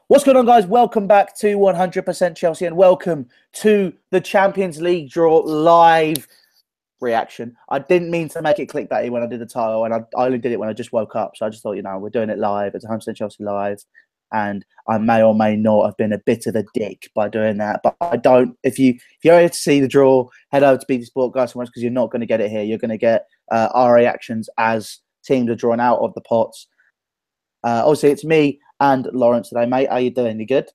What's going on, guys? Welcome back to 100% Chelsea and welcome to the Champions League draw live reaction. I didn't mean to make it clickbaity when I did the title, and I only did it when I just woke up. So I just thought, we're doing it live. It's 100% Chelsea live, and I may or may not have been a bit of a dick by doing that. But I don't. If you're here to see the draw, head over to BT Sport, guys, because you're not going to get it here. You're going to get our reactions as teams are drawn out of the pots. Obviously, it's me and Lawrence today, mate. How you doing? You good?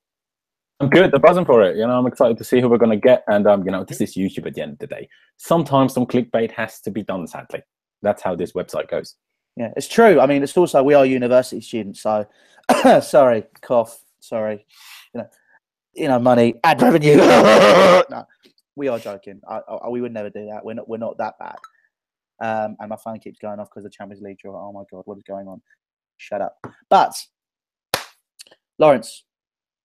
I'm good. I'm buzzing for it. I'm excited to see who we're going to get. And, this is YouTube at the end of the day. Sometimes some clickbait has to be done, sadly. That's how this website goes. Yeah, it's true. I mean, it's also, we are university students. So, sorry, cough. Sorry. Money, ad revenue. No, we are joking. We would never do that. We're not that bad. And my phone keeps going off because of the Champions League draw. Oh, my God, what is going on? Shut up. But Lawrence,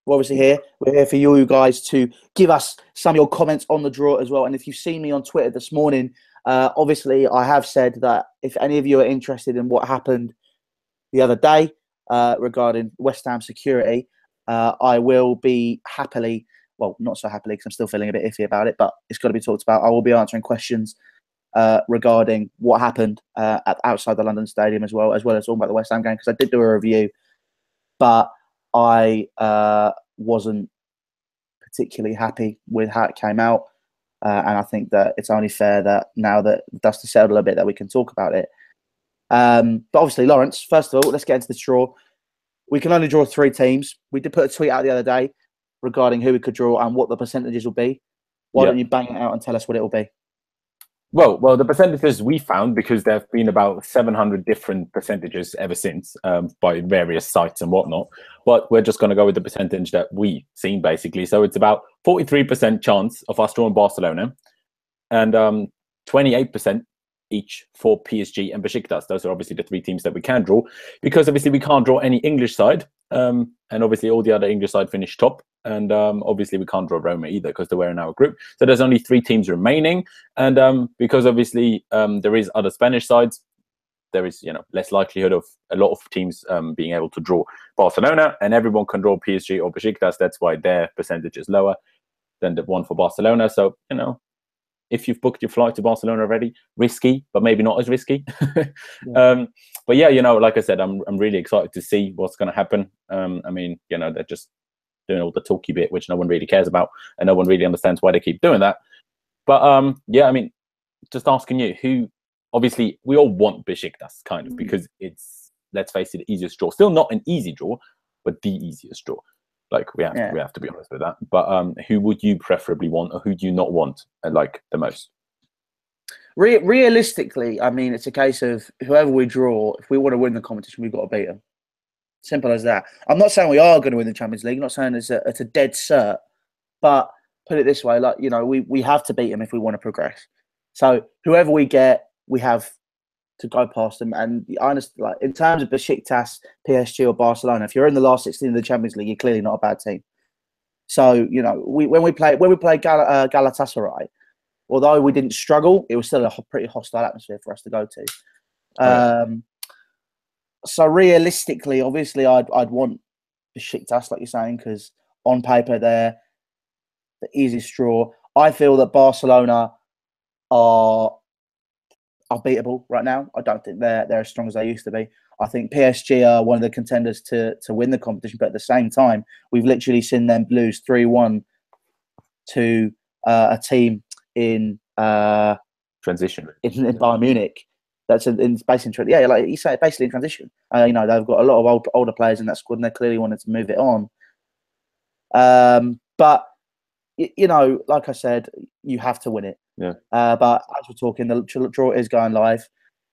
we're obviously here. We're here for you guys to give us some of your comments on the draw as well. And if you've seen me on Twitter this morning, obviously I have said that if any of you are interested in what happened the other day regarding West Ham security, I will be happily, well, not so happily because I'm still feeling a bit iffy about it, but it's got to be talked about. I will be answering questions regarding what happened outside the London Stadium as well as talking about the West Ham game, because I did do a review, but I wasn't particularly happy with how it came out, and I think that it's only fair that now that the dust has settled a little bit that we can talk about it. But obviously, Lawrence, first of all, let's get into the draw. We can only draw 3 teams. We did put a tweet out the other day regarding who we could draw and what the percentages will be. Why don't you bang it out and tell us what it will be? Well, the percentages we found, because there have been about 700 different percentages ever since by various sites and whatnot. But we're just going to go with the percentage that we've seen, basically. So it's about 43% chance of us drawing Barcelona and 28% each for PSG and Besiktas. Those are obviously the 3 teams that we can draw, because obviously we can't draw any English side. And obviously all the other English side finished top. And obviously we can't draw Roma either because they were in our group. So there's only 3 teams remaining. And because obviously there is other Spanish sides, there is less likelihood of a lot of teams being able to draw Barcelona, and everyone can draw PSG or Besiktas. That's why their percentage is lower than the one for Barcelona. So, if you've booked your flight to Barcelona already, risky, but maybe not as risky. Yeah. But yeah, like I said, I'm really excited to see what's going to happen. I mean, they're just doing all the talky bit, which no one really cares about, and no one really understands why they keep doing that. But yeah, I mean, just asking you, who? Obviously, we all want Besiktas, kind of, because it's, let's face it, the easiest draw. Still not an easy draw, but the easiest draw. Like we have to be honest with that. But who would you preferably want, or who do you not want, like the most? Realistically, I mean, it's a case of whoever we draw. If we want to win the competition, we've got to beat them. Simple as that. I'm not saying we are going to win the Champions League. I'm not saying it's a dead cert. But put it this way, like we have to beat them if we want to progress. So whoever we get, we have to go past them. And honestly, like in terms of Besiktas, PSG, or Barcelona, if you're in the last 16 of the Champions League, you're clearly not a bad team. So when we play Galatasaray, although we didn't struggle, it was still a pretty hostile atmosphere for us to go to. Right. So realistically, obviously, I'd want Besiktas, like you're saying, because on paper they're the easiest draw. I feel that Barcelona are beatable right now. I don't think they're as strong as they used to be. I think PSG are one of the contenders to win the competition, but at the same time, we've literally seen them lose 3-1 to a team in transition in Bayern Munich. That's basically like you say, basically in transition. They've got a lot of older players in that squad, and they clearly wanted to move it on. But like I said, you have to win it. Yeah. But as we're talking, the draw is going live,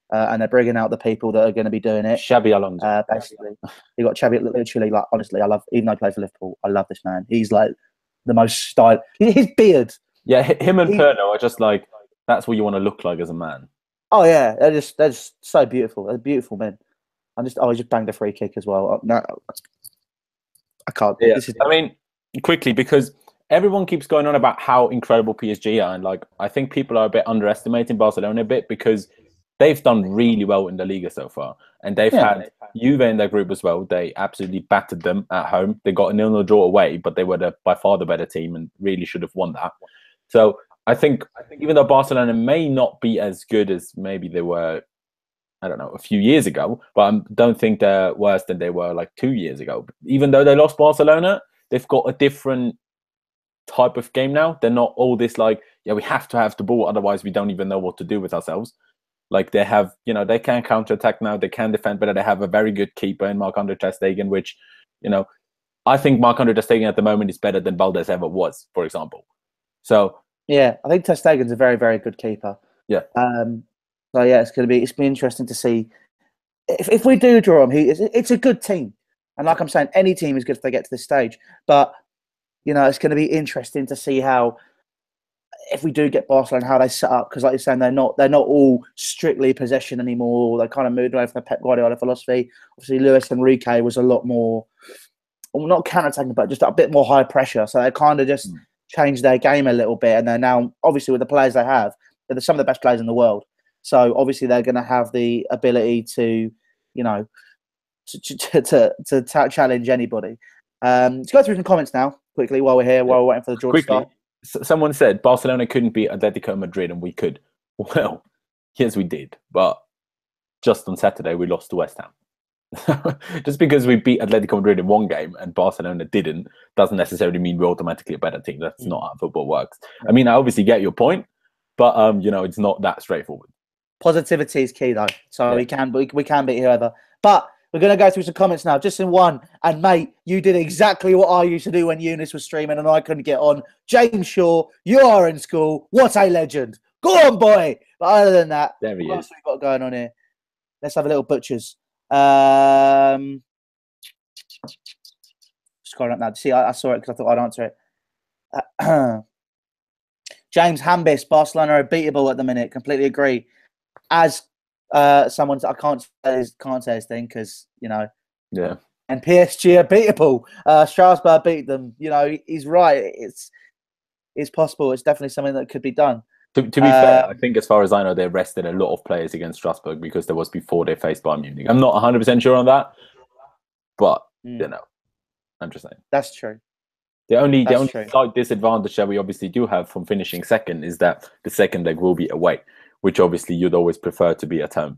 and they're bringing out the people that are going to be doing it. Xabi Alonso. Basically, you got Xabi. Literally, like honestly, I love. Even though I play for Liverpool, I love this man. He's like the most style. His beard. Yeah, him and Perno are just like, that's what you want to look like as a man. Oh yeah, they're just so beautiful. They're beautiful men. He just banged a free kick as well. No, I can't. Yeah. I mean, quickly, because everyone keeps going on about how incredible PSG are, and like I think people are a bit underestimating Barcelona a bit, because they've done really well in the Liga so far, and they've had Juve in their group as well. They absolutely battered them at home. They got a 0-0 draw away, but they were by far the better team and really should have won that. So I think even though Barcelona may not be as good as maybe they were, I don't know, a few years ago, but I don't think they're worse than they were like 2 years ago. Even though they lost Barcelona, they've got a different type of game now. They're not all this like, yeah, we have to have the ball, otherwise we don't even know what to do with ourselves. Like they have, you know, they can counter-attack now, they can defend better, they have a very good keeper in Marc-Andre ter Stegen, which, you know, I think Marc-Andre ter Stegen at the moment is better than Valdez ever was, for example. So yeah, I think ter Stegen's a very, very good keeper. Yeah. So yeah, it's be interesting to see if we do draw them. It's a good team, and like I'm saying, any team is good if they get to this stage. But you know, it's going to be interesting to see how, if we do get Barcelona, how they set up, because like you're saying, they're not all strictly possession anymore. They kind of moved away from the Pep Guardiola philosophy. Obviously, Luis Enrique was a lot more, well, not counter-attacking, but just a bit more high pressure. So they kind of just changed their game a little bit, and they're now, obviously, with the players they have, they're some of the best players in the world. So obviously, they're going to have the ability to, you know, to challenge anybody. Let's go through some comments now quickly while we're here, while we're waiting for the draw to start. Someone said Barcelona couldn't beat Atletico Madrid and we could. Well, yes, we did. But just on Saturday, we lost to West Ham. Just because we beat Atletico Madrid in one game and Barcelona didn't, doesn't necessarily mean we're automatically a better team. That's not how football works. I mean, I obviously get your point, but you know, it's not that straightforward. Positivity is key, though. So we can beat whoever. But we're going to go through some comments now, just in one. And, mate, you did exactly what I used to do when Eunice was streaming and I couldn't get on. James Shaw, you are in school. What a legend. Go on, boy. But other than that, there he is. What else we got going on here? Let's have a little butchers. Scrolling up now. See, I saw it because I thought I'd answer it. James Hambis, Barcelona are beatable at the minute. Completely agree. As someone, I can't say his thing because, you know. Yeah. And PSG are beatable. Strasbourg beat them. You know, he's right. It's possible. It's definitely something that could be done. To be fair, I think as far as I know, they rested a lot of players against Strasbourg because there was before they faced Bayern Munich. I'm not 100% sure on that, but you know, I'm just saying. That's true. The only slight disadvantage that we obviously do have from finishing second is that the second leg will be away, which obviously you'd always prefer to be at home.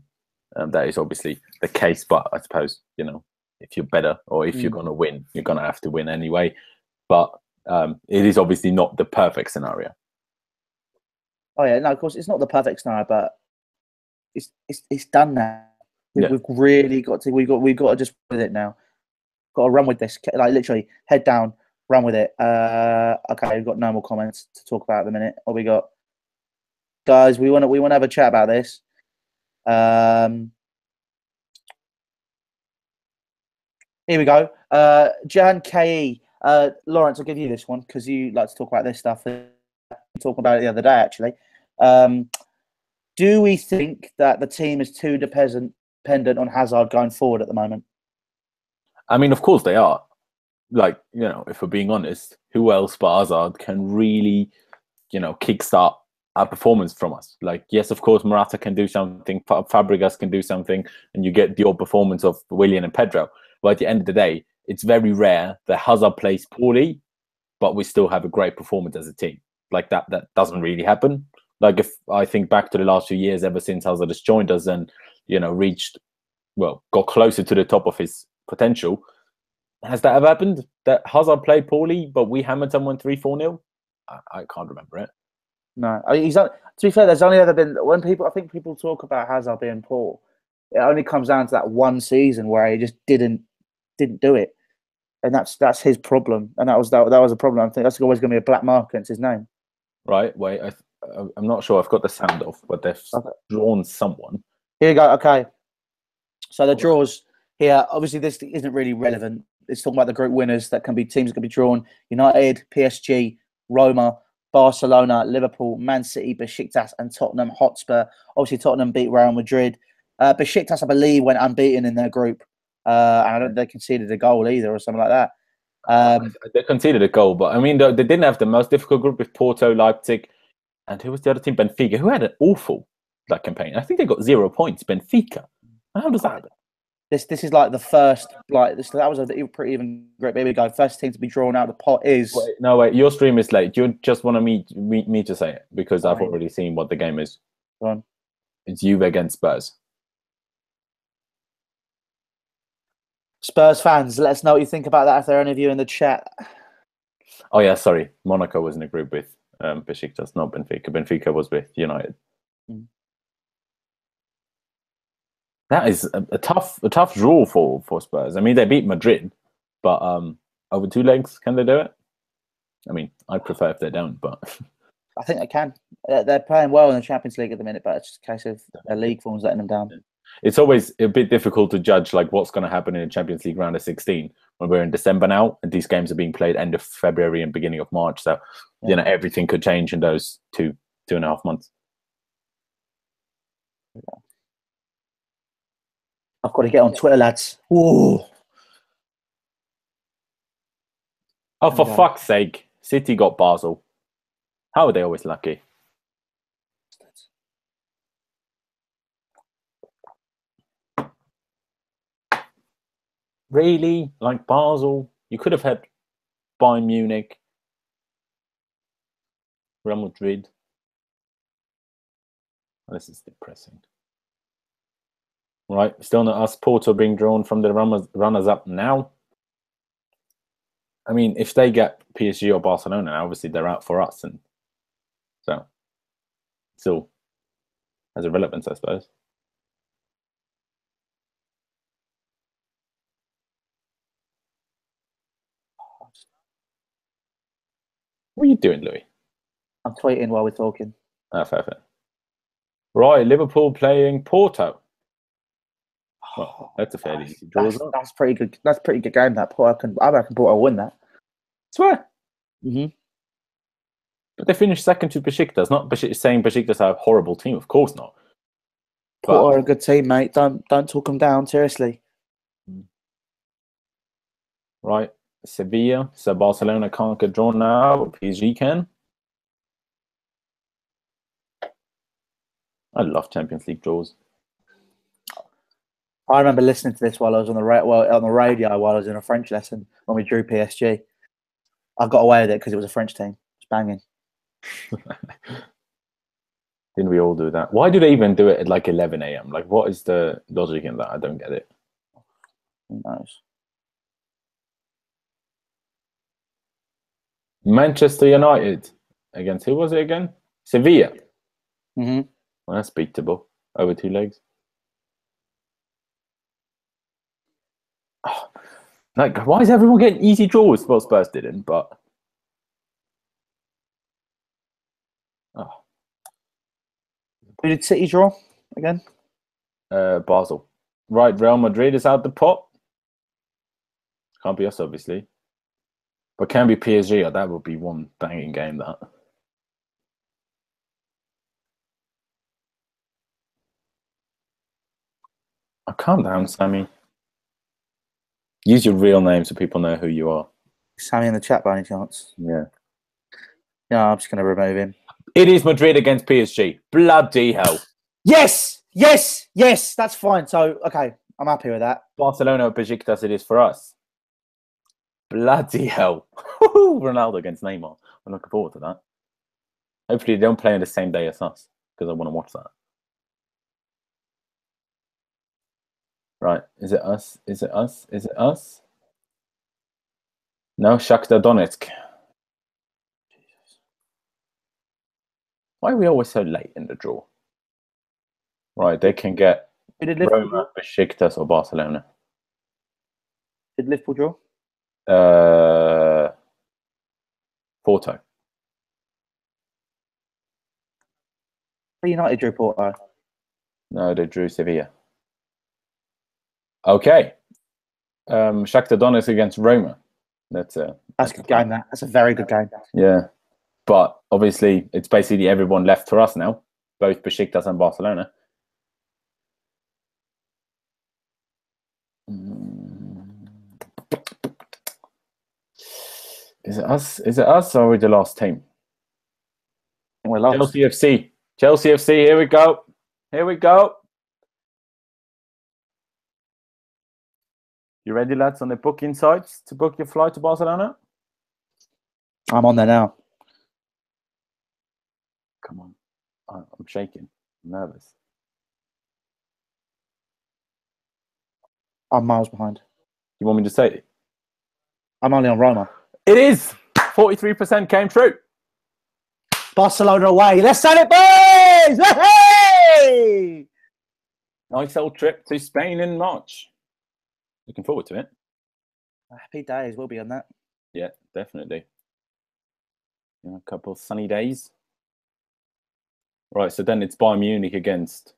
That is obviously the case, but I suppose, you know, if you're better or if you're going to win, you're going to have to win anyway. But it is obviously not the perfect scenario. Oh yeah, no, of course it's not the perfect scenario, but it's done now. We've really got to we've got to just with it now. Got to run with this, like literally head down, run with it. Okay, we've got no more comments to talk about at the minute. What we got, guys? We want to have a chat about this. Here we go. Jan Ke, Lawrence, I'll give you this one because you like to talk about this stuff. We talked about it the other day, actually. Do we think that the team is too dependent on Hazard going forward at the moment? I mean, of course they are. Like, you know, if we're being honest, who else but Hazard can really, you know, kickstart our performance from us? Like, yes, of course, Morata can do something, Fabregas can do something, and you get the odd performance of Willian and Pedro. But at the end of the day, it's very rare that Hazard plays poorly, but we still have a great performance as a team. Like that doesn't really happen. Like if I think back to the last few years, ever since Hazard has joined us and, you know, got closer to the top of his potential, has that ever happened? That Hazard played poorly, but we hammered someone 3-4-0? I can't remember it. No, I mean, to be fair, there's only ever been I think people talk about Hazard being poor. It only comes down to that one season where he just didn't do it, and that's his problem, and that was a problem. I think that's always going to be a black mark against his name. Right, wait, I'm not sure. I've got the sound off, but they've drawn someone. Here you go. Okay, so the draws here. Obviously, this isn't really relevant. It's talking about the group winners that can be teams that can be drawn: United, PSG, Roma, Barcelona, Liverpool, Man City, Besiktas, and Tottenham Hotspur. Obviously, Tottenham beat Real Madrid. Besiktas, I believe, went unbeaten in their group. And I don't think they conceded a goal either or something like that. They conceded a goal, but I mean, they didn't have the most difficult group with Porto, Leipzig, and who was the other team? Benfica, who had an awful that campaign. I think they got 0 points. Benfica. How does that happen? This is like the first, like this. That was a pretty even great. Here we go. First team to be drawn out of the pot is. Wait. Your stream is late. Do you just want me to say it because I've already seen what the game is? Go on. It's Juve against Spurs. Spurs fans, let us know what you think about that. If there are any of you in the chat. Oh yeah, sorry. Monaco was in a group with Besiktas, not Benfica. Benfica was with United. Mm. That is a tough draw for Spurs. I mean, they beat Madrid, but over 2 legs, can they do it? I mean, I'd prefer if they don't, but I think they can. They're playing well in the Champions League at the minute, but it's just a case of their league form's letting them down. It's always a bit difficult to judge like what's going to happen in the Champions League round of 16 when we're in December now, and these games are being played end of February and beginning of March. So everything could change in those 2.5 months. I've got to get on Twitter, lads. Whoa. Oh, for fuck's sake. City got Basel. How are they always lucky? Really? Like Basel? You could have had Bayern Munich, Real Madrid. This is depressing. Right, still not us. Porto being drawn from the runners-up now. I mean, if they get PSG or Barcelona, obviously they're out for us, and so still has a relevance, I suppose. What are you doing, Louis? I'm tweeting while we're talking. Ah, fair. Right, Liverpool playing Porto. Well, that's a fairly easy draw. That's pretty good. That's a pretty good game. That Porto, I reckon Porto will win that. Swear. Mm-hmm. But they finished second to Besiktas. Not saying Besiktas are a horrible team. Of course not. Porto are a good team, mate. Don't talk them down. Seriously. Right, Sevilla. So Barcelona can't get drawn now, but PSG can. I love Champions League draws. I remember listening to this while I was on the radio while I was in a French lesson when we drew PSG. I got away with it because it was a French team. It's banging. Didn't we all do that? Why do they even do it at like 11 a.m.? Like, what is the logic in that? I don't get it. Who knows? Manchester United against who was it again? Sevilla. Mm-hmm. Well, that's beatable. Over 2 legs. Oh, like, why is everyone getting easy draws? Well, Spurs didn't, but Who did City draw again? Basel. Right, Real Madrid is out the pot. Can't be us, obviously. But can be PSG, or that would be one banging game, that. Oh, calm down, Sammy. Use your real name so people know who you are. Sammy in the chat by any chance? Yeah. Yeah, I'm just going to remove him. It is Madrid against PSG. Bloody hell. Yes! That's fine. So, okay, I'm happy with that. Barcelona or Besiktas, it is for us. Bloody hell. Ronaldo against Neymar. I'm looking forward to that. Hopefully they don't play on the same day as us, because I want to watch that. Right, is it us? Is it us? Is it us? No, Shakhtar Donetsk. Jesus. Why are we always so late in the draw? Right, they can get Roma, Besiktas, or Barcelona. Did Liverpool draw? Porto. United drew Porto. No, they drew Sevilla. Okay. Shakhtar Donetsk against Roma. That's a good game. That's a very good game. Yeah, but obviously it's basically everyone left for us now, both Besiktas and Barcelona. Is it us? Is it us, or are we the last team? We're lost. Chelsea FC. Chelsea FC. Here we go. Here we go. You ready, lads, on the booking sites to book your flight to Barcelona? I'm on there now. Come on. I'm shaking. I'm nervous. I'm miles behind. You want me to say it? I'm only on Roma. It is. 43% came true. Barcelona away. Let's send it, boys! Hey! Nice old trip to Spain in March. Looking forward to it. Happy days. We'll be on that. Yeah, definitely. A couple of sunny days. Right, so then it's Bayern Munich against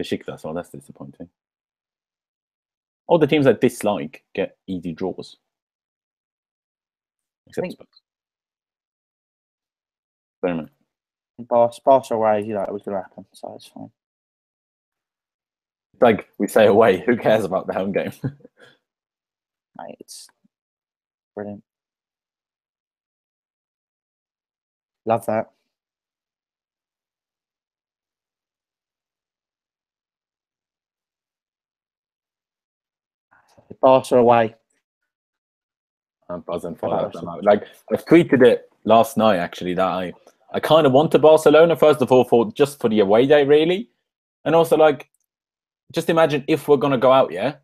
Besiktas. Oh, that's disappointing. All the teams I dislike get easy draws. Except Spurs. Very much. Barca away, you know, it was going to happen, so it's fine. Like we say away, who cares about the home game? Mate, it's brilliant. Love that. Barca away. I'm buzzing for that. Like I tweeted it last night actually that I kind of want to Barcelona first of all just for the away day really, and also like just imagine if we're gonna go out, yeah,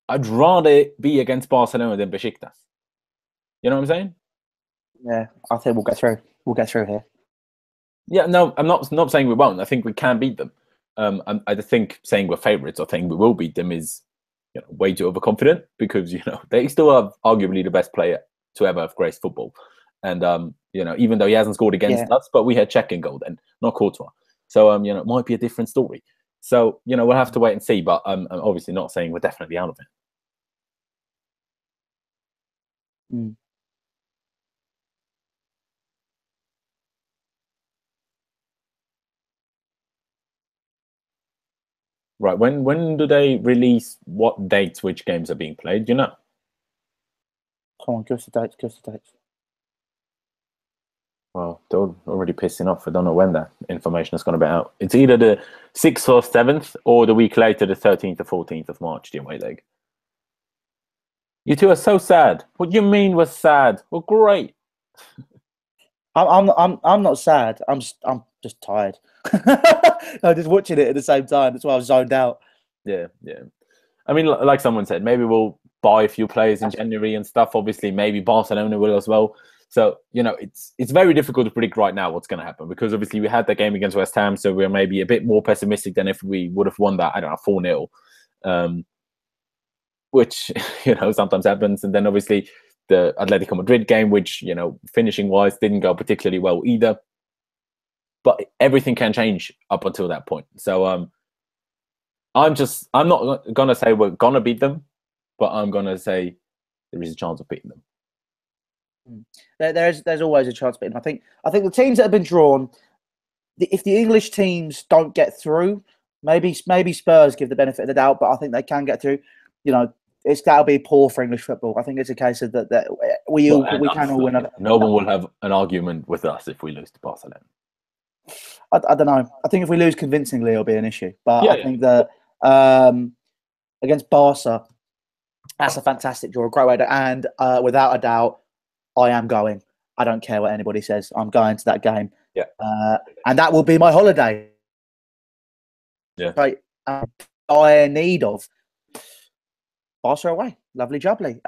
I'd rather be against Barcelona than Besiktas. You know what I'm saying? Yeah, I think we'll get through. We'll get through here. Yeah, no, I'm not saying we won't. I think we can beat them. I think saying we're favourites or saying we will beat them is way too overconfident because they still have arguably the best player to ever have graced football, and even though he hasn't scored against us, but we had Czech in goal then, not Courtois. So it might be a different story. So we'll have to wait and see. But I'm obviously not saying we're definitely out of it. Mm. Right. When do they release what dates, which games are being played? Do you know? Come on, give us the dates. Give us the dates. Well, they're already pissing off. I don't know when that information is going to be out. It's either the 6th or 7th or the week later, the 13th or 14th of March, the away leg. You two are so sad. What do you mean we're sad? We're great. I'm not sad. I'm just tired. I'm just watching it at the same time. That's why I was zoned out. Yeah. I mean, like someone said, maybe we'll buy a few players in January and stuff. Obviously, maybe Barcelona will as well. So, it's very difficult to predict right now what's going to happen because obviously we had that game against West Ham, so we're maybe a bit more pessimistic than if we would have won that, I don't know, 4-0, which, sometimes happens. And then obviously the Atletico Madrid game, which, finishing-wise didn't go particularly well either. But everything can change up until that point. So I'm not going to say we're going to beat them, but I'm going to say there is a chance of beating them. There's always a chance of beating them. I think the teams that have been drawn, if the English teams don't get through, maybe Spurs give the benefit of the doubt, but I think they can get through. That'll be poor for English football. I think it's a case of that we can all win. No one will have an argument with us if we lose to Barcelona. I don't know. I think if we lose convincingly, it'll be an issue. But I think that against Barca, that's a fantastic draw, a great way to, and without a doubt, I am going. I don't care what anybody says. I'm going to that game. Yeah. And that will be my holiday. Yeah. Right. I need of Barca away. Lovely jubbly.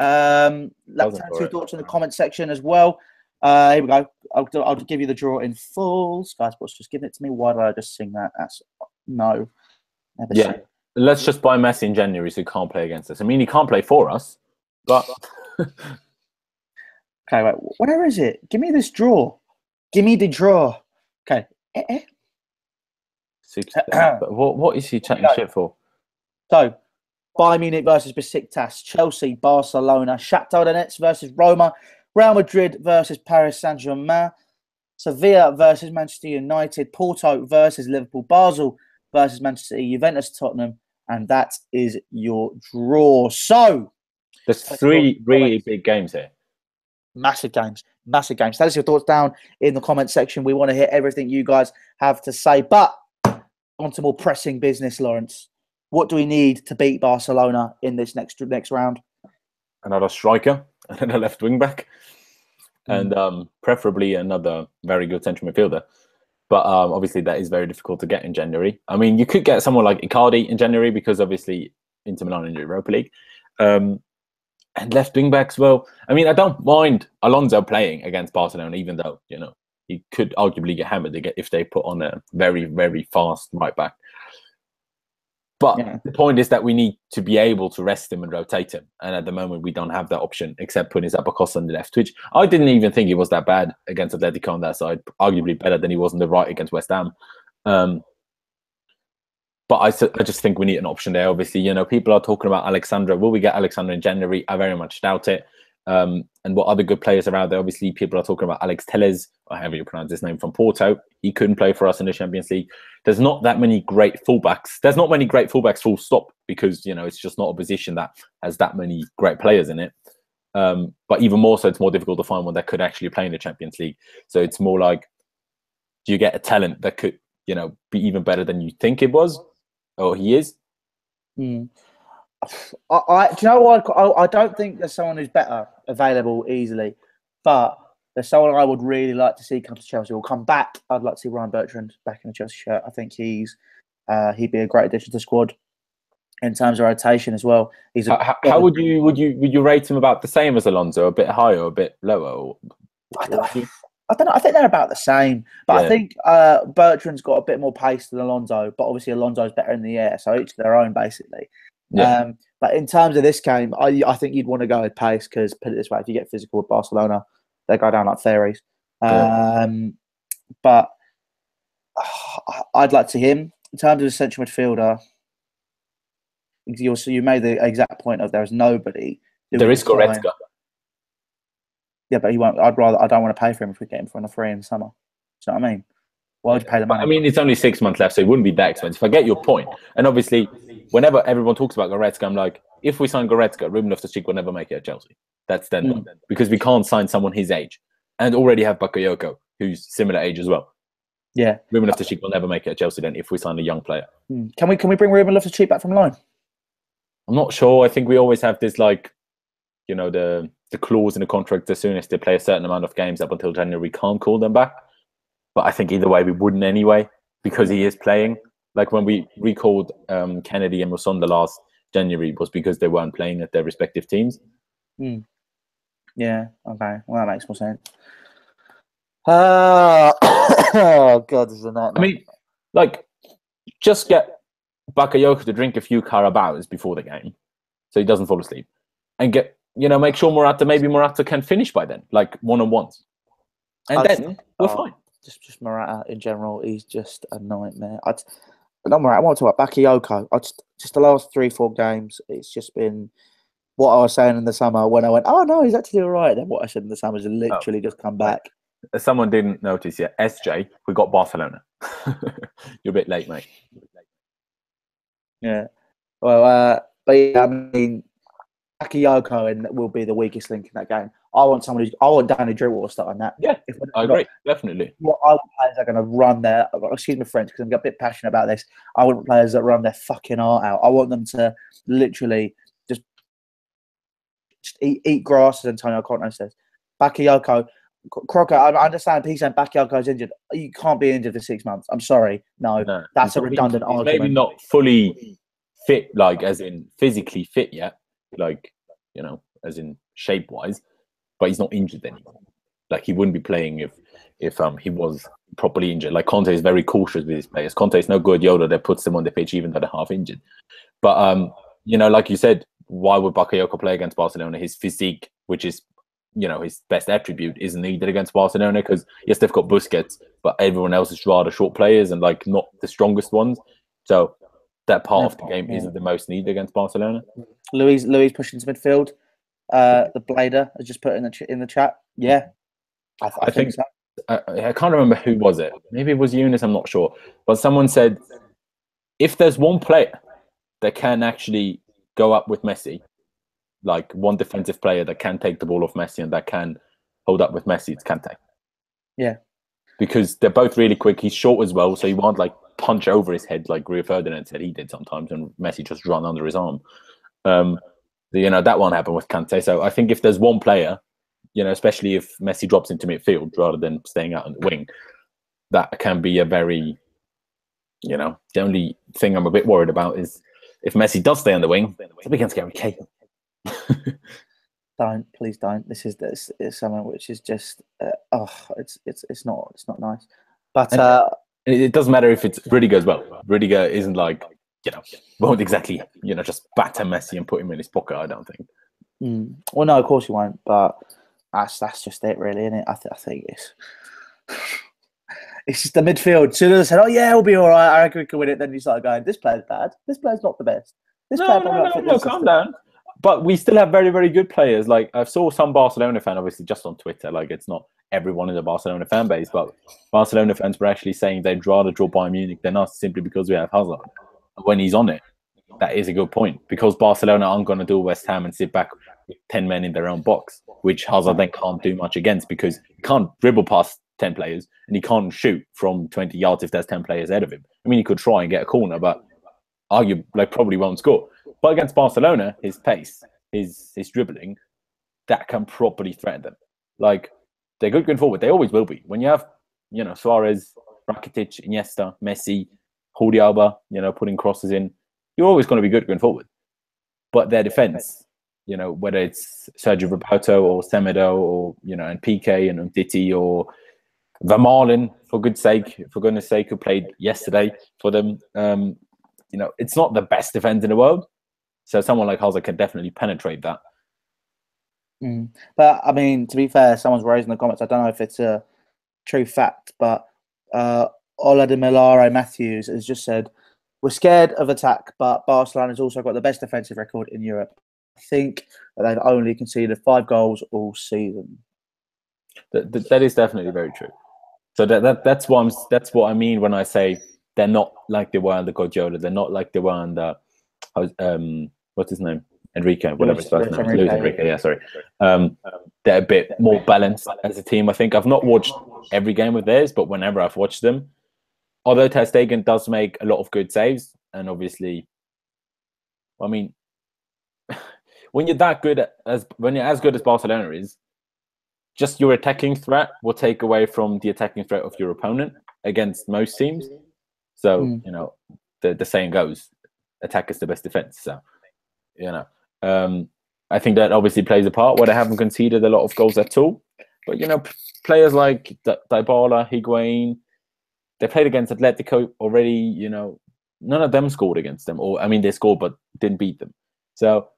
Let's have your thoughts in the comment section as well. Here we go. I'll give you the draw in full. Sky Sports just giving it to me. Why did I just sing that? No. Never yeah. Let's just buy Messi in January so he can't play against us. I mean, he can't play for us, but... Okay, wait. Where is it? Give me this draw. Give me the draw. Okay. What is he chatting shit for? So, Bayern Munich versus Besiktas, Chelsea, Barcelona, Shakhtar Donetsk versus Roma, Real Madrid versus Paris Saint-Germain, Sevilla versus Manchester United, Porto versus Liverpool, Basel versus Manchester City, Juventus, Tottenham, and that is your draw. So, there's 3 really big games here. Massive games. Tell us your thoughts down in the comment section. We want to hear everything you guys have to say. But on to more pressing business, Lawrence. What do we need to beat Barcelona in this next round? Another striker, another left wing back, and preferably another very good central midfielder. But obviously, that is very difficult to get in January. I mean, you could get someone like Icardi in January because obviously Inter Milan in the Europa League. And left wing backs, well, I mean, I don't mind Alonso playing against Barcelona, even though, he could arguably get hammered if they put on a very, very fast right back. But the point is that we need to be able to rest him and rotate him. And at the moment, we don't have that option except putting Zappacosta on the left, which I didn't even think he was that bad against Atletico on that side. Arguably better than he was on the right against West Ham. But I just think we need an option there. Obviously, people are talking about Alexandra. Will we get Alexandra in January? I very much doubt it. And what other good players around there? Obviously, people are talking about Alex Telles, or however you pronounce his name, from Porto. He couldn't play for us in the Champions League. There's not that many great fullbacks. There's not many great fullbacks full stop because, it's just not a position that has that many great players in it. But even more so, it's more difficult to find one that could actually play in the Champions League. So it's more like, do you get a talent that could, be even better than you think it was? Or he is? Do you know what? I don't think there's someone who's better available easily, but there's someone I would really like to see come to Chelsea or come back. I'd like to see Ryan Bertrand back in the Chelsea shirt. I think he'd be a great addition to the squad in terms of rotation as well. How would you rate him? About the same as Alonso, a bit higher, or a bit lower? I don't know. I think they're about the same, but I think Bertrand's got a bit more pace than Alonso. But obviously, Alonso's better in the air, so each their own, basically. Yeah. But in terms of this game, I think you'd want to go with pace because, put it this way, if you get physical with Barcelona, they go down like fairies. But I'd like to see him in terms of a central midfielder. You made the exact point of there is nobody. There is Goretzka. Yeah, but he won't. I don't want to pay for him if we get him for a free in the summer. Do you know what I mean? Why would you pay the money? I mean, it's only 6 months left, so it wouldn't be that expensive. I get your point. And obviously, whenever everyone talks about Goretzka, I'm like, if we sign Goretzka, Ruben Loftus-Cheek will never make it at Chelsea. That's then done. Because we can't sign someone his age and already have Bakayoko, who's similar age as well. Yeah. Ruben Loftus-Cheek will never make it at Chelsea then if we sign a young player. Can we bring Ruben Loftus-Cheek back from loan? I'm not sure. I think we always have this, the clause in the contract, as soon as they play a certain amount of games up until January, we can't call them back. But I think either way, we wouldn't anyway, because he is playing. Like when we recalled Kennedy and Musonda last January was because they weren't playing at their respective teams. Yeah, okay. Well, that makes more sense. Oh, God, this is a nightmare. I mean, just get Bakayoko to drink a few Carabaos before the game so he doesn't fall asleep. And make sure Morata can finish by then, like one-on-ones. And then we're fine. Just Morata in general, he's just a nightmare. Not Morata, I want to talk about Bakayoko. Just the last 3-4 games, it's just been what I was saying in the summer when I went, oh no, he's actually all right. Then what I said in the summer has literally just come back. Someone didn't notice yet. SJ, we got Barcelona. You're a bit late, mate. Yeah. Well, but yeah, I mean, Bakayoko will be the weakest link in that game. I want Danny Drillwater starting that. Yeah, I agree, definitely. What I want players that are going to run their, excuse me, French, because I'm a bit passionate about this. I want players that run their fucking heart out. I want them to literally just eat grass, as Antonio Conte says. Bakayoko, Crocker, I understand he's saying Bakayoko's injured. You can't be injured for 6 months. I'm sorry. No, that's a redundant argument. Maybe not fully fit, as in physically fit yet, as in shape-wise, but he's not injured anymore. He wouldn't be playing if he was properly injured. Conte is very cautious with his players. Conte is no good Yoda that puts them on the pitch even though they're half injured. But like you said, why would Bakayoko play against Barcelona? His physique, which is his best attribute, isn't needed against Barcelona because yes, they've got Busquets, but everyone else is rather short players and not the strongest ones. So that part of the game isn't the most needed against Barcelona. Louis pushing to midfield. The Blader has just put in the chat. Yeah, I think so. I can't remember who was it. Maybe it was Eunice. I'm not sure. But someone said if there's one player that can actually go up with Messi, one defensive player that can take the ball off Messi and that can hold up with Messi, it's Kante. Yeah, because they're both really quick. He's short as well, so you want punch over his head like Rio Ferdinand said he did sometimes, and Messi just run under his arm. That won't happen with Kante. So I think if there's one player, especially if Messi drops into midfield rather than staying out on the wing, that can be a very, the only thing I'm a bit worried about is if Messi does stay on the wing, it's against Gary Cahill. Please don't. This is something which is just it's not nice. But it doesn't matter if it's Rudiger as well. Rudiger isn't like won't exactly just batter Messi and put him in his pocket. I don't think. Well, no, of course he won't. But that's just it, really, isn't it? I think it's just the midfield. As soon as I said, "Oh yeah, we'll be all right," I reckon we can win it. Then you started going, "This player's bad. This player's not the best." No, calm down. But we still have very, very good players. Like I saw some Barcelona fan, obviously just on Twitter. Like it's not everyone in the Barcelona fan base, but Barcelona fans were actually saying they'd rather draw Bayern Munich than us simply because we have Hazard. When he's on it, that is a good point because Barcelona aren't going to do West Ham and sit back with 10 men in their own box, which Hazard then can't do much against because he can't dribble past 10 players and he can't shoot from 20 yards if there's 10 players ahead of him. I mean, he could try and get a corner, but probably won't score. But against Barcelona, his pace, his dribbling, that can properly threaten them. Like, they're good going forward. They always will be. When you have, Suarez, Rakitic, Iniesta, Messi, Jordi Alba, putting crosses in, you're always going to be good going forward. But their defense, whether it's Sergio Roberto or Semedo or, and PK and Umtiti or Vermaelen, for goodness sake, who played yesterday for them, it's not the best defense in the world. So someone like Hazard can definitely penetrate that. But, I mean, to be fair, someone's raised in the comments, I don't know if it's a true fact, but Ola de Milare Matthews has just said, we're scared of attack, but Barcelona's also got the best defensive record in Europe. I think that they've only conceded 5 goals all season. That is definitely very true. So that's what I mean when I say they're not like they were under Guardiola. They're not like they were under what's his name? Enrique, whatever his first name is. Luis Enrique, yeah, sorry. They're a bit more balanced as a team. I think I've not watched every game of theirs, but whenever I've watched them, although Ter Stegen does make a lot of good saves, and obviously, I mean, when you're as good as Barcelona is, just your attacking threat will take away from the attacking threat of your opponent against most teams. So, the saying goes, attack is the best defense. So, I think that obviously plays a part where they haven't conceded a lot of goals at all. But, players like Dybala, Higuain, they played against Atletico already, none of them scored against them. Or, I mean, they scored but didn't beat them. So,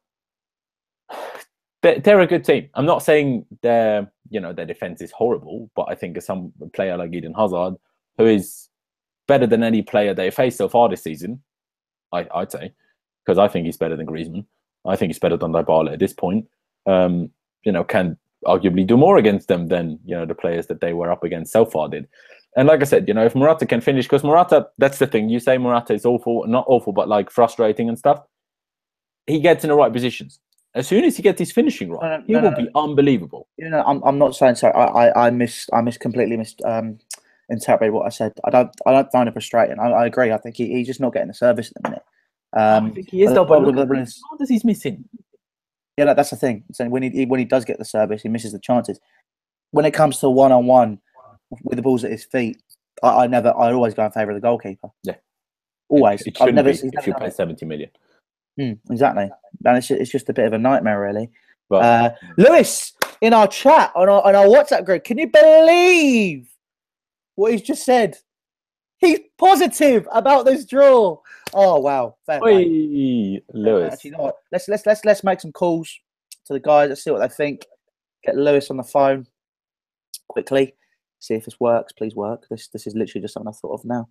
they're a good team. I'm not saying their defense is horrible, but I think some player like Eden Hazard, who is better than any player they faced so far this season, I'd say, because I think he's better than Griezmann. I think he's better than Dybala at this point. Can arguably do more against them than the players that they were up against so far did. And like I said, if Morata can finish, because Morata, that's the thing. You say Morata is awful, not awful, but like frustrating and stuff. He gets in the right positions. As soon as he gets his finishing right, he will be unbelievable. I'm not saying so. I completely interpreted what I said. I don't find it frustrating. I agree. I think he's just not getting the service at the minute. I think he is, though. But how does he's missing? Yeah, that's the thing. So when he does get the service, he misses the chances. When it comes to one-on-one with the balls at his feet, I always go in favour of the goalkeeper. Yeah, always. It shouldn't be if you pay 70 million. Exactly, and it's just a bit of a nightmare, really. Well, Lewis, in our chat on our WhatsApp group, can you believe what he's just said? He's positive about this draw. Oh wow, fair play. Lewis. Actually, you know what? Let's make some calls to the guys. Let's see what they think. Get Lewis on the phone quickly. See if this works. Please work. This is literally just something I thought of now.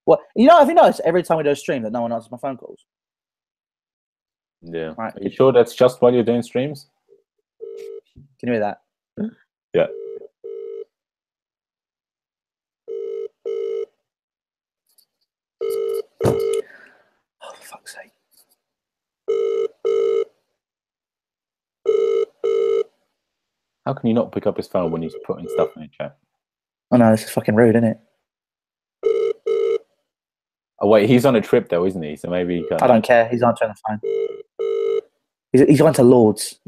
What have you noticed every time we do a stream that no one answers my phone calls? Yeah. Right. Are you sure that's just while you're doing streams? Can you hear that? Yeah. Oh, for fuck's sake. How can you not pick up his phone when he's putting stuff in the chat? Oh no, this is fucking rude, isn't it? Oh wait, he's on a trip though, isn't he? So maybe he can... I don't care. He's answering the phone. He's going to Lords.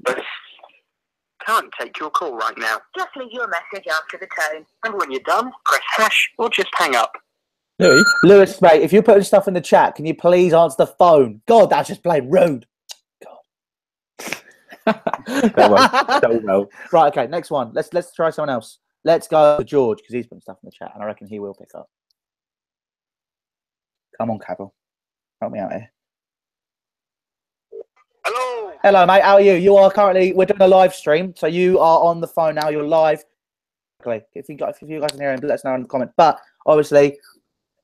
Can't take your call right now. Just leave your message after the tone. And when you're done, press hash or just hang up. Lewis, mate, if you're putting stuff in the chat, can you please answer the phone? God, that's just plain rude. That was so well. Right, okay, next one. Let's try someone else. Let's go to George because he's putting stuff in the chat and I reckon he will pick up. Come on, Cavill. Help me out here. Hello. Hello, mate. How are you? We're doing a live stream, so you are on the phone now. You're live. If you guys can hear him, let us know in the comment. But obviously,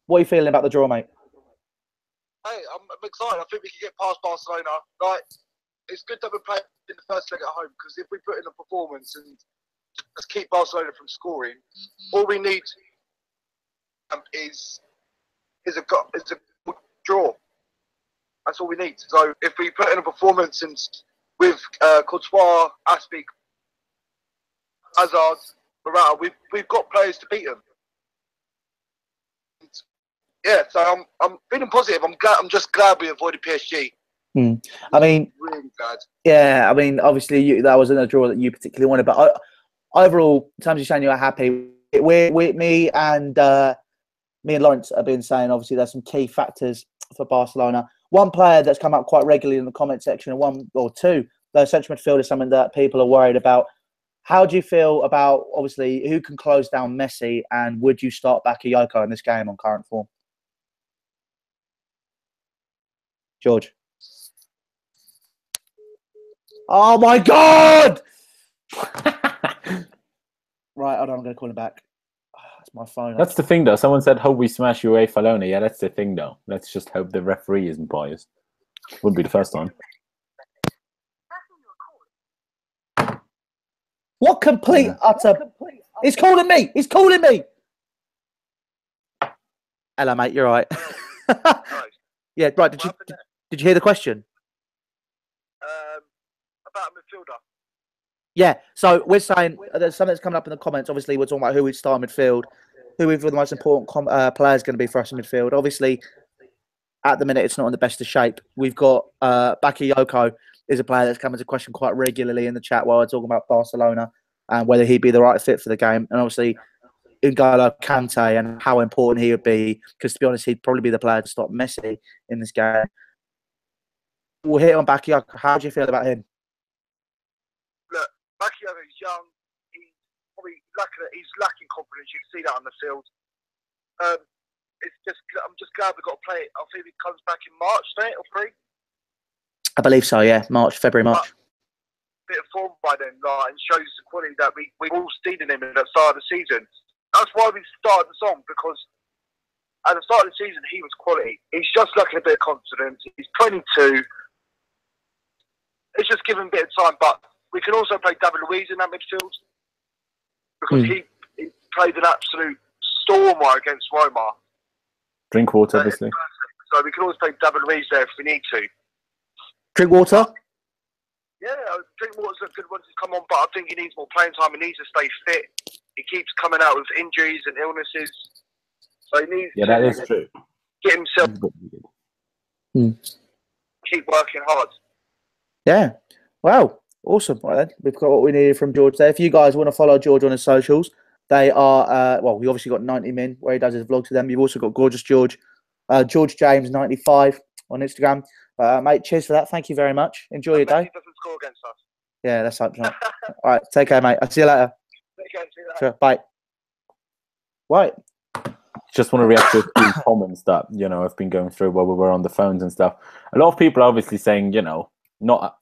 what are you feeling about the draw, mate? Hey, I'm excited. I think we can get past Barcelona. Like, it's good that we're playing in the first leg at home because if we put in a performance and just keep Barcelona from scoring, all we need is a good draw. That's all we need. So if we put in a performance and with Courtois, Aspie, Hazard, Morata, we've got players to beat them. Yeah, so I'm feeling positive. I'm just glad we avoided PSG. I mean, really glad. Yeah, I mean, obviously that wasn't a draw that you particularly wanted, but overall, in terms of saying you're happy, me and Lawrence have been saying obviously there's some key factors for Barcelona. One player that's come up quite regularly in the comment section, and one or two, the central midfield is something that people are worried about. How do you feel about, obviously, who can close down Messi, and would you start Bakayoko in this game on current form? George. Oh, my God! Right, hold on, I'm going to call him back. That's my phone. That's the thing, though. Someone said, hope we smash UEFA Lona. Yeah, that's the thing, though. Let's just hope the referee isn't biased. Wouldn't be the first time. What complete, utter... He's calling me! He's calling me! Hello, mate. You're right. Yeah, right. Did you hear the question? About a midfielder. Yeah, so we're saying there's something that's coming up in the comments. Obviously, we're talking about who we'd start in midfield, who we feel the most important player is going to be for us in midfield. Obviously, at the minute, it's not in the best of shape. We've got Bakayoko is a player that's come into question quite regularly in the chat while we're talking about Barcelona and whether he'd be the right fit for the game. And obviously, N'Golo Kante and how important he would be, because to be honest, he'd probably be the player to stop Messi in this game. We'll hit on Bakayoko. How do you feel about him? Look, Bakayoko is young. He's probably lacking confidence. You can see that on the field. I'm just glad we got to play it. I think he comes back in March, mate, or February. I believe so. Yeah, February, March. Bit of form by then, and shows the quality that we all seen in him at the start of the season. That's why we started the song, because at the start of the season he was quality. He's just lacking a bit of confidence. He's 22. It's just give him a bit of time, but we can also play David Luiz in that midfield because he played an absolute stormer against Roma. Drink water, obviously. So we can always play David Luiz there if we need to. Drink water? Yeah, Drinkwater's a good one to come on, but I think he needs more playing time. He needs to stay fit. He keeps coming out with injuries and illnesses. So he needs that is true. Get himself... Keep working hard. Yeah. Wow. Awesome. Right then. We've got what we needed from George there. If you guys want to follow George on his socials, they are, we obviously got 90 Min where he does his vlog to them. You've also got Gorgeous George, George James 95 on Instagram. Mate, cheers for that. Thank you very much. Enjoy your day. He doesn't score against us. Yeah, that's up. All right. Take care, mate. I'll see you later. Take care. See you later. Sure. Bye. Right. Just want to react to a few comments that, I've been going through while we were on the phones and stuff. A lot of people are obviously saying, not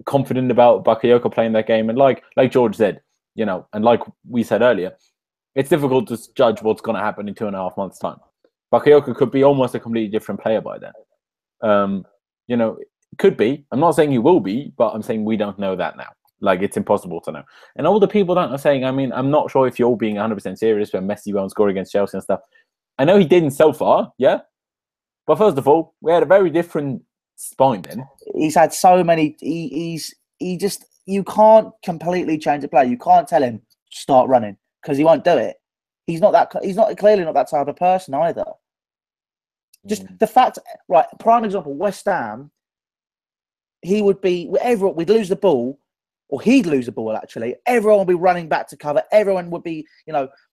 confident about Bakayoko playing that game. And like George said, and like we said earlier, it's difficult to judge what's going to happen in 2.5 months' time. Bakayoko could be almost a completely different player by then. Could be. I'm not saying he will be, but I'm saying we don't know that now. Like, it's impossible to know. And all the people that are saying, I'm not sure if you're being 100% serious when Messi won't score against Chelsea and stuff. I know he didn't so far, yeah? But first of all, we had a very different spine then. He's had so many... You can't completely change the play. You can't tell him, start running, because he won't do it. He's clearly not that type of person either. Just the fact, right? Prime example, West Ham. He would be wherever we'd lose the ball, or he'd lose the ball. Actually, everyone would be running back to cover. Everyone would be,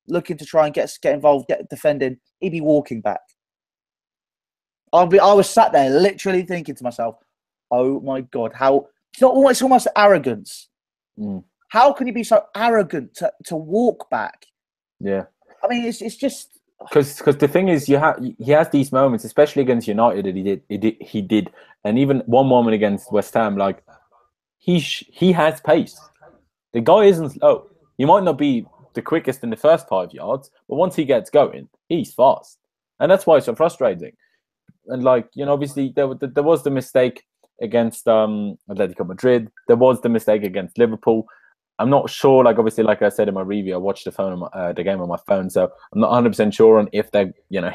looking to try and get involved, get defending. He'd be walking back. I was sat there literally thinking to myself, "Oh my God, how it's almost arrogance. How can you be so arrogant to walk back?" Yeah, I mean, it's just because the thing is, he has these moments, especially against United, that he did, and even one moment against West Ham, like he has pace. The guy isn't slow. He might not be the quickest in the first 5 yards, but once he gets going, he's fast, and that's why it's so frustrating. And obviously there was the mistake against Atletico Madrid. There was the mistake against Liverpool. I'm not sure. Obviously, like I said in my review, I watched the game on my phone, so I'm not 100% sure on if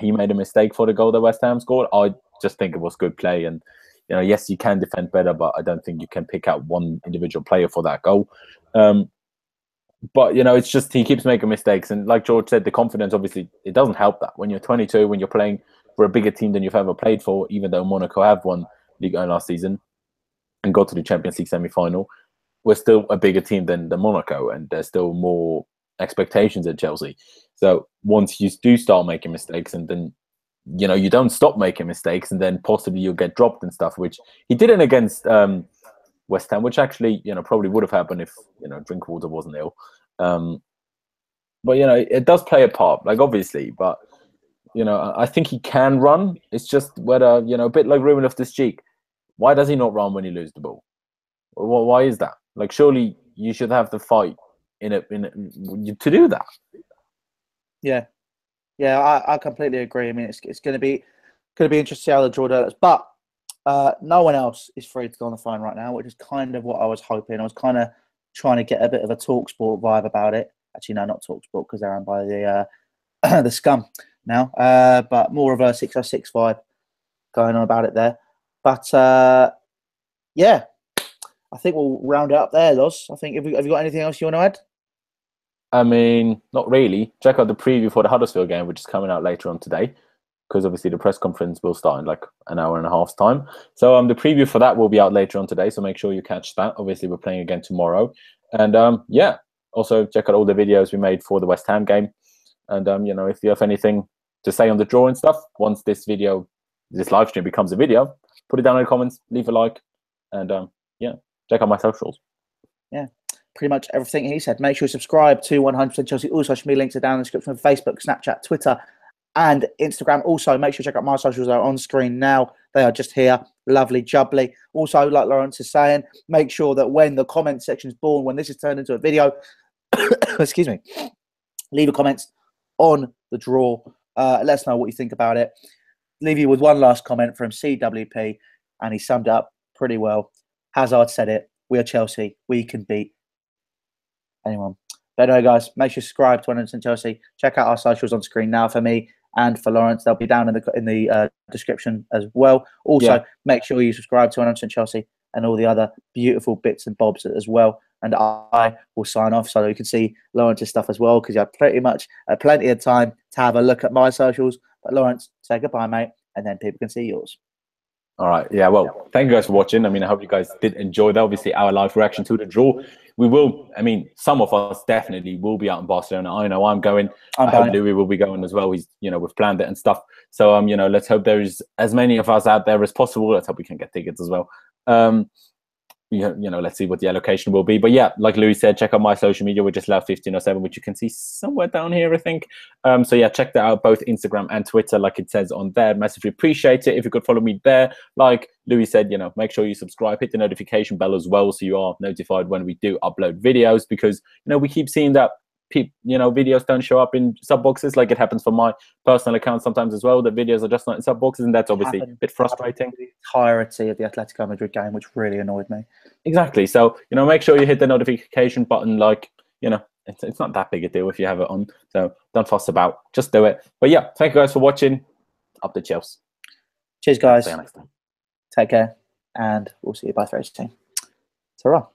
he made a mistake for the goal that West Ham scored. I just think it was good play, and yes, you can defend better, but I don't think you can pick out one individual player for that goal. But it's just he keeps making mistakes, and like George said, the confidence obviously it doesn't help that when you're 22, when you're playing for a bigger team than you've ever played for, even though Monaco have won Ligue 1 last season and got to the Champions League semi-final. We're still a bigger team than Monaco, and there's still more expectations at Chelsea. So once you do start making mistakes, and then you don't stop making mistakes, and then possibly you'll get dropped and stuff, which he didn't against West Ham, which actually probably would have happened if Drinkwater wasn't ill. But it does play a part, obviously, but I think he can run. It's just whether a bit like Ruben Loftus-Cheek. Why does he not run when he loses the ball? Why is that? Surely you should have the fight to do that. Yeah, I completely agree. I mean, it's going to be interesting to see how the draw develops. But no one else is free to go on the phone right now, which is kind of what I was hoping. I was kind of trying to get a bit of a TalkSport vibe about it. Actually, no, not TalkSport, because they're owned by the the scum now. But more of a 606 vibe going on about it there. But yeah, I think we'll round it up there, Loz. I think have you got anything else you want to add? I mean, not really. Check out the preview for the Huddersfield game, which is coming out later on today, because obviously the press conference will start in an hour and a half's time. So the preview for that will be out later on today. So make sure you catch that. Obviously, we're playing again tomorrow, and yeah. Also, check out all the videos we made for the West Ham game, and if you have anything to say on the draw and stuff, once this live stream becomes a video, put it down in the comments, leave a like, and yeah, check out my socials. Yeah, pretty much everything he said. Make sure you subscribe to 100% Chelsea. All social media links are down in the description of Facebook, Snapchat, Twitter, and Instagram. Also, make sure you check out my socials. They're on screen now. They are just here. Lovely, jubbly. Also, like Lawrence is saying, make sure that when the comment section is born, when this is turned into a video, excuse me, leave your comments on the draw. Let us know what you think about it. Leave you with one last comment from CWP, and he summed it up pretty well. Hazard said it. We are Chelsea. We can beat anyone. But anyway, guys, make sure you subscribe to 100% Chelsea. Check out our socials on screen now for me and for Lawrence. They'll be down in the description as well. Also, make sure you subscribe to 100% Chelsea and all the other beautiful bits and bobs as well. And I will sign off so that you can see Lawrence's stuff as well, because you have plenty of time to have a look at my socials. But Lawrence, say goodbye, mate, and then people can see yours. All right. Yeah, well, thank you guys for watching. I mean, I hope you guys did enjoy that. Obviously, our live reaction to the draw. We will, I mean, some of us definitely will be out in Barcelona. I know I'm going. I hope Louis will be going as well. He's, we've planned it and stuff. So, let's hope there is as many of us out there as possible. Let's hope we can get tickets as well. Let's see what the allocation will be. But yeah, like Louis said, check out my social media. We're just Loud1507, which you can see somewhere down here, I think. So yeah, check that out, both Instagram and Twitter, like it says on there. Massively appreciate it if you could follow me there. Like Louis said, make sure you subscribe, hit the notification bell as well, so you are notified when we do upload videos, because we keep seeing that videos don't show up in sub boxes, like it happens for my personal account sometimes as well. The videos are just not in sub boxes, and that's obviously a bit frustrating. The entirety of the Atletico Madrid game, which really annoyed me. Exactly. So make sure you hit the notification button. It's not that big a deal if you have it on. So don't fuss about. Just do it. But yeah, thank you guys for watching. Up the Chelsea. Cheers, guys. Take care, and we'll see you by Thursday. Ta-ra.